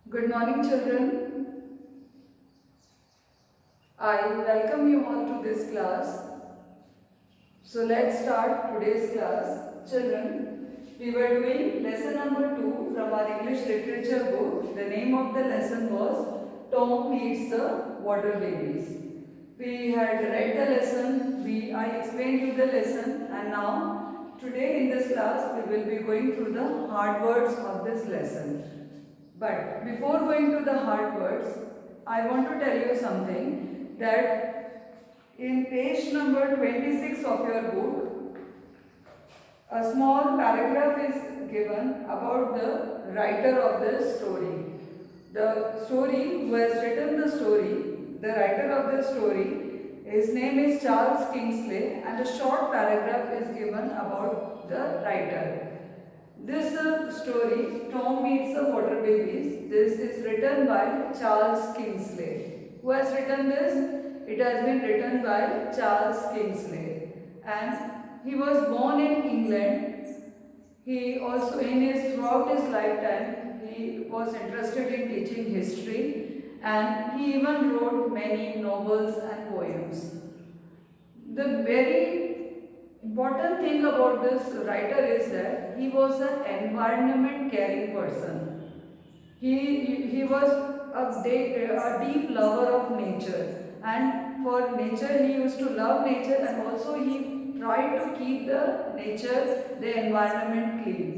Good morning, children. I welcome you all to this class. So let's start today's class. Children, we were doing lesson number 2 from our English literature book. The name of the lesson was Tom Meets the Water Babies. We had read the lesson, I explained you the lesson, and now today in this class we will be going through the hard words of this lesson. But before going to the hard words, I want to tell you something that in page number 26 of your book, a small paragraph is given about the writer of the story. The story, who has written the story, the writer of the story, his name is Charles Kingsley, and a short paragraph is given about the writer. This story, Tom Meets the Water Babies, this is written by Charles Kingsley. Who has written this? It has been written by Charles Kingsley. And he was born in England. He also, throughout his lifetime, he was interested in teaching history, and he even wrote many novels and poems. The very important thing about this writer is that he was an environment caring person. He was a deep lover of nature, and for nature he used to love nature, and also he tried to keep the environment clean.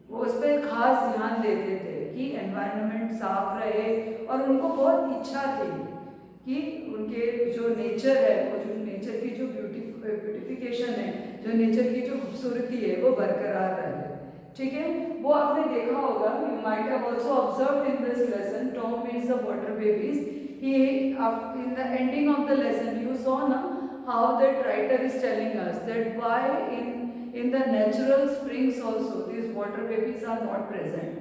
वो उस पर खास ध्यान देते थे कि environment साफ रहे, और उनको बहुत इच्छा थी कि उनके जो नेचर है, वो जो नेचर की जो ब्यूटिफिकेशन है, जो नेचर की जो खूबसूरती है, वो बरकरार रहे. ठीक है, वो आपने देखा होगा. You might have also observed in this lesson Tom meets the water babies. He in the ending of the lesson you saw ना how that writer is telling us that why in the natural springs also these water babies are not present.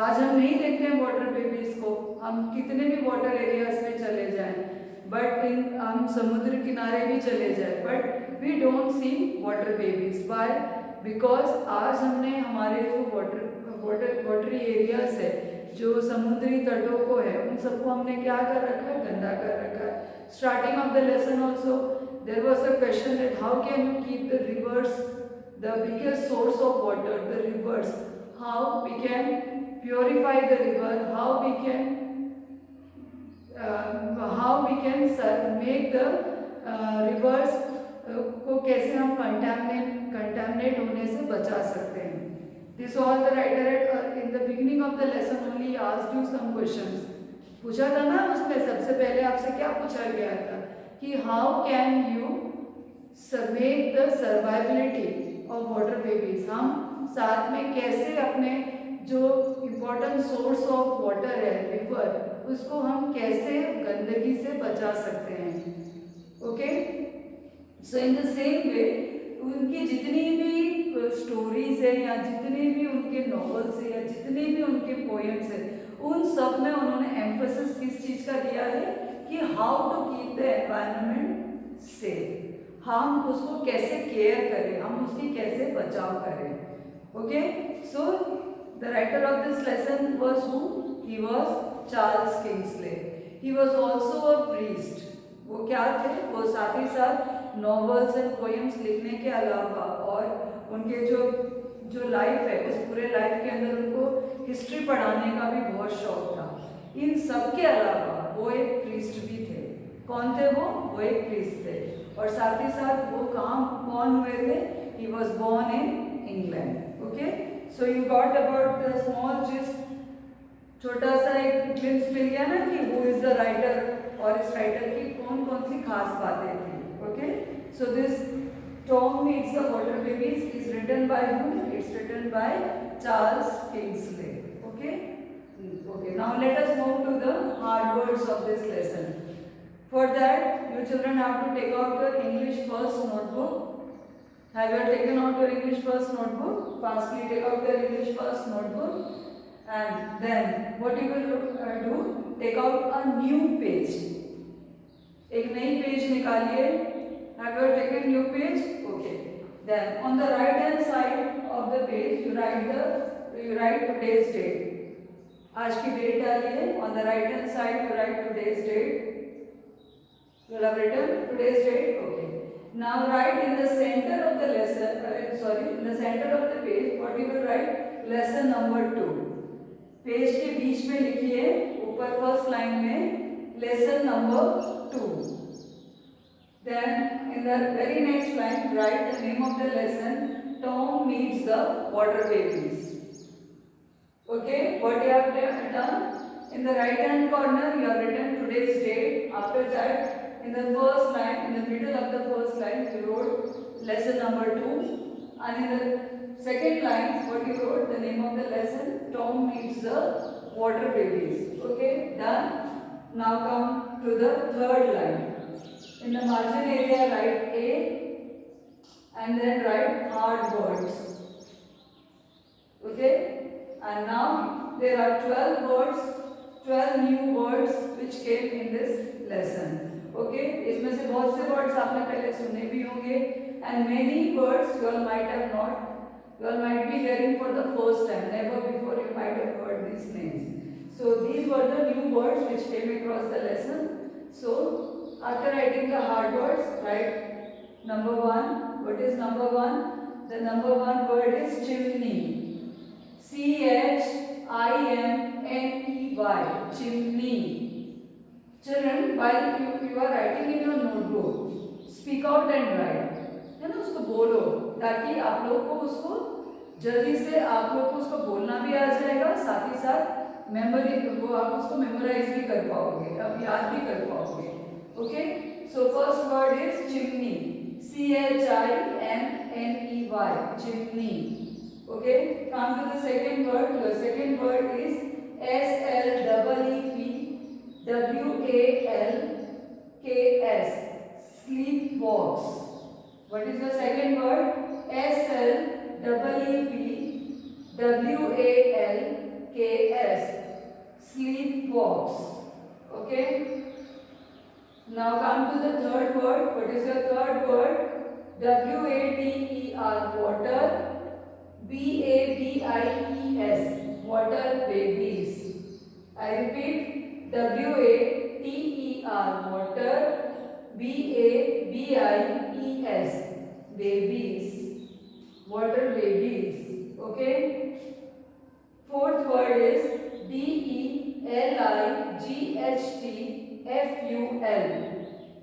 आज हम नहीं देखते हैं water babies को, हम कितने भी वाटर एरियाज में चले जाएं, बट हम समुद्र किनारे भी चले जाएं, but we don't see water babies. Why? Because आज हमने हमारे जो वाटरी एरियाज है, जो समुद्री तटों को है, उन सबको हमने क्या कर रखा है? गंदा कर रखा है. Starting of the lesson also there was a question that how can you keep the rivers, the biggest source of water, the rivers, how we can purify the river, how we can make the rivers को कैसे हम contaminate होने से बचा सकते हैं. This all the writer in the beginning of the lesson only asked you some questions. पूछा था ना उसमें, सबसे पहले आपसे क्या पूछा गया था कि how can you make the survivability of water babies, हम साथ में कैसे अपने जो इम्पोर्टेंट सोर्स ऑफ वाटर है, रिवर, उसको हम कैसे गंदगी से बचा सकते हैं. Okay, so in the same way उनकी जितनी भी स्टोरीज है, या जितने भी उनके नॉवेल्स है, या जितने भी उनके पोएम्स है, उन सब में उन्होंने एम्फोसिस किस चीज़ का दिया है कि how to keep the environment safe, हम उसको कैसे केयर करें, हम उसकी कैसे बचाव करें. Okay, so the writer of this lesson was who? He was Charles Kingsley. He was also a priest. वो क्या थे? वो साथ ही साथ नॉवेल्स एंड पोएम्स लिखने के अलावा, और उनके जो लाइफ है, उस पूरे लाइफ के अंदर उनको हिस्ट्री पढ़ाने का भी बहुत शौक था. इन सब के अलावा वो एक प्रीस्ट भी थे. कौन थे वो? वो एक प्रीस्ट थे. और साथ ही साथ वो कहाँ बॉर्न हुए थे? He was born in England. Okay, so you got about the small gist, छोटा सा एक ग्लिम्स मिल गया ना कि हु इज द राइटर, और इस राइटर की कौन कौन सी खास बातें थी. Okay, so this Tom meets the water babies is written by whom? It's written by Charles Kingsley. Okay, okay, now let us move to the hard words of this lesson. For that, you children have to take out your English first notebook. Have you taken out your English first notebook? Fastly take out your English first notebook, and then what you will do? Take out a new page. एक नई page निकालिए. Have you taken new page? Okay. Then on the right hand side of the page, you write today's date. आज की date डालिए. On the right hand side you write today's date. You will have written today's date. Okay. Now write in the center of the lesson. In the center of the page, what you will write? Lesson number 2. Page के बीच में लिखिए ऊपर first line में lesson number 2. Then in the very next line write the name of the lesson. Tom meets the water babies. Okay, what you have done? In the right hand corner you have written today's date. After that, in the first line, in the middle of the first line, you wrote lesson number 2, and in the second line, what you wrote? The name of the lesson. Tom meets the water babies. Okay, done. Now come to the third line. In the margin area, write A, and then write hard words. Okay, and now there are 12 words, 12 new words which came in this lesson. Okay, इसमें से बहुत से words आपने पहले सुने भी होंगे, and many words you all might have not, you all might be hearing for the first time. Never before you might have heard these names. So these were the new words which came across the lesson. So after writing the hard words, write number 1. What is number 1? The number 1 word is chimney. CHIMNEY, chimney. Children, while you are writing in your notebook, speak out and write. है ना, उसको बोलो ताकि आप लोग को उसको जल्दी से आप लोग को उसको बोलना भी आ जाएगा, साथ ही साथ मेमोरी वो आप उसको मेमोराइज भी कर पाओगे, अब याद भी कर पाओगे. Okay, so first word is chimney. CHIMNEY, chimney. Okay, come to the second word. The second word is SLEEPWALKS, sleepwalks. What is the second word? SLEEPWALKS, sleepwalks. Okay. Now come to the third word. What is the third word? WATER, water. BABIES, water babies. I repeat, WATER, water. BABIES, babies, water babies. Okay. Fourth word is DELIGHTFUL,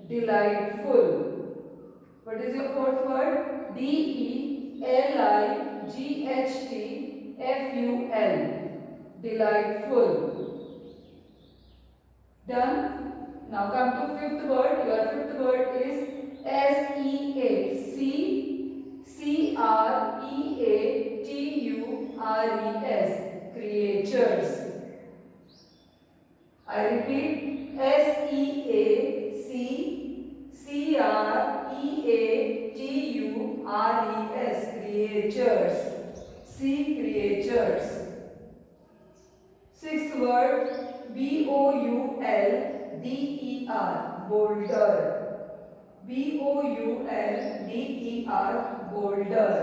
delightful. What is your fourth word? DELIGHTFUL, delightful. Done. Now come to fifth word. Your fifth word is CREATURES, creatures. I repeat, CREATURES, creatures. Sea creatures. Sixth word, BOULDER, boulder. BOULDER, boulder.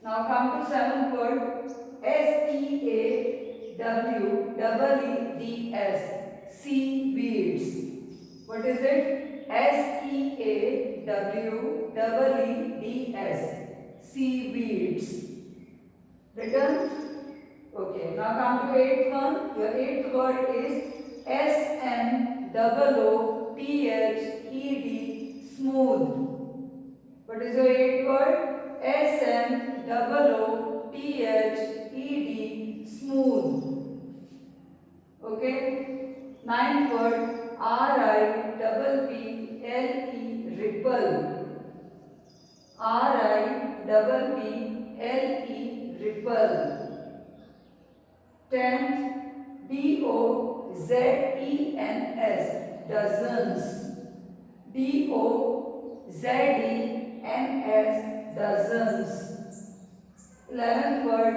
Now come to seventh word, SEAWEEDS, seaweeds. What is it? SEAWEEDS, seaweeds. Written? Okay. Now come to eighth one. Your eighth word is SMOOTHED, smooth. What is your eighth word? SMOOTHED, smooth. Okay. Ninth word, RIPPLE, ripple. RIPPLE, ripple. 10th, DOZENS, dozens. DOZENS, dozens. 11th word,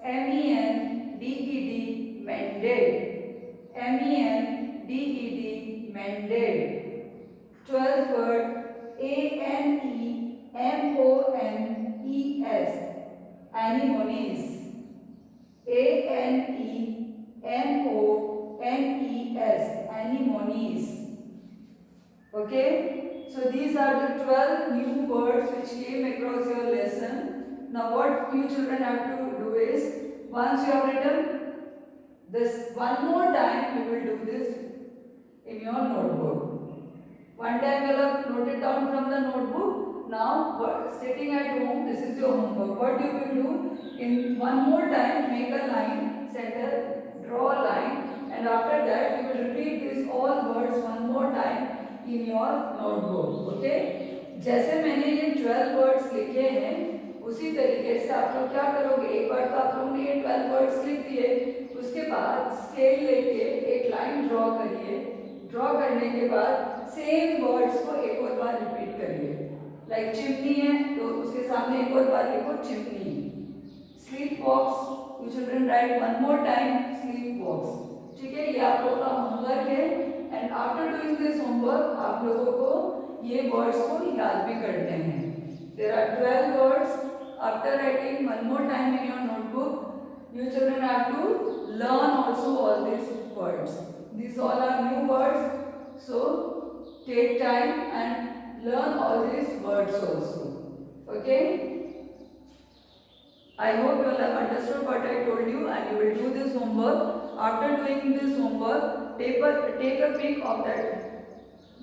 MENDED, mended. MENDED, mended. 12th word, ANEMONES, anemones. ANEMONES. Anemonies. Anemones. Okay? So these are the 12 new words which came across your lesson. Now what you children have to do is, once you have written this one more time, you will do this in your notebook. One time you will have noted down from the notebook. Now sitting at home, this is your homework. What you will do, in one more time, make a line, center, draw a line, and after that you will repeat these all words one more time in your notebook. Okay? जैसे मैंने ये 12 words लिखे हैं, उसी तरीके से आप लोग क्या करोगे, एक बार तो आप लोगों ने ये 12 वर्ड्स लिख दिए, उसके बाद स्केल लेके एक लाइन ड्रॉ करिए. ड्रॉ करने के बाद सेम वर्ड्स को एक और बार रिपीट करिए. लाइक चिमनी है तो उसके सामने एक और बार लिखो chimney. Sleepwalks, you children write one more time sleepwalks. ठीक है, ये आप लोगों का होमवर्क है. And after doing this homework आप लोगों को ये वर्ड्स को याद भी करने हैं. There are 12 words. After writing one more time in your notebook, you children have to learn also all these words. These all are new words, so take time and learn all these words also. Okay? I hope you all have understood what I told you, and you will do this homework. After doing this homework, take a pic of that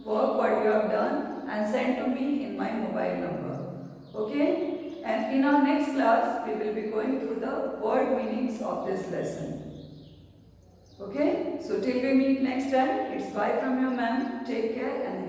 work what you have done and send to me in my mobile number. Okay? And in our next class, we will be going through the word meanings of this lesson. Okay? So till we meet next time, it's bye from your ma'am. Take care and